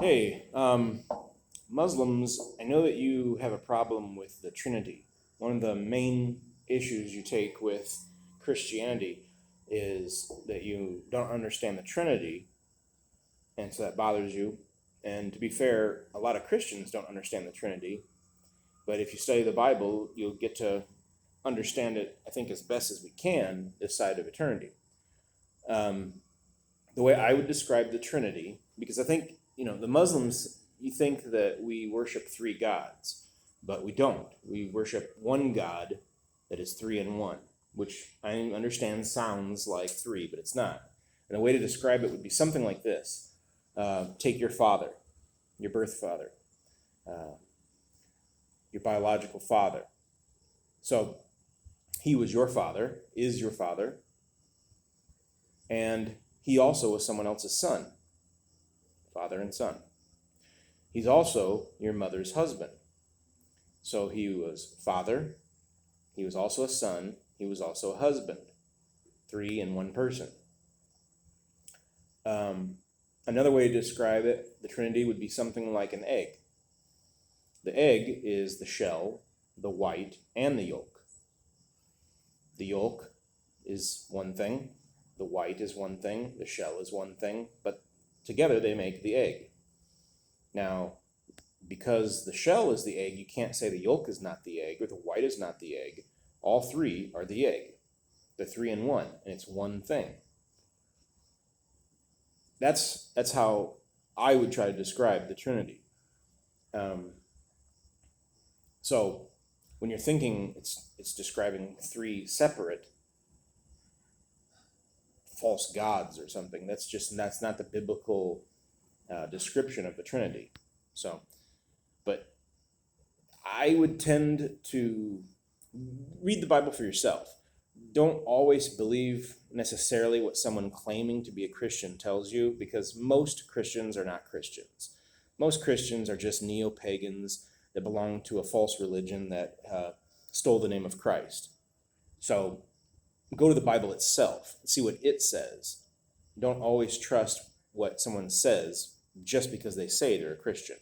Hey, Muslims, I know that you have a problem with the Trinity. One of the main issues you take with Christianity is that you don't understand the Trinity, and so that bothers you. And to be fair, a lot of Christians don't understand the Trinity, but if you study the Bible, you'll get to understand it, I think, as best as we can this side of eternity. Um, the way I would describe the Trinity, because I think, the Muslims, you think that we worship three gods, but we don't. We worship one God that is three in one, which I understand sounds like three, but it's not. And the way to describe it would be something like this. Take your father, your birth father, your biological father. So he was your father, is your father, and he also was someone else's son, father and son. He's also your mother's husband. So he was father, he was also a son, he was also a husband. Three in one person. Another way to describe it, the Trinity, would be something like an egg. The egg is the shell, the white, and the yolk. The yolk is one thing, the white is one thing, the shell is one thing, but together they make the egg. Now, because the shell is the egg, you can't say the yolk is not the egg or the white is not the egg. All three are the egg. They're three in one, and it's one thing. That's how I would try to describe the Trinity. So when you're thinking it's describing three separate false gods or something, that's not the biblical description of the Trinity. So, but I would tend to read the Bible for yourself. Don't always believe necessarily what someone claiming to be a Christian tells you, because most Christians are not Christians. Most Christians are just neo-pagans that belong to a false religion that stole the name of Christ. So go to the Bible itself and see what it says. Don't always trust what someone says just because they say they're a Christian.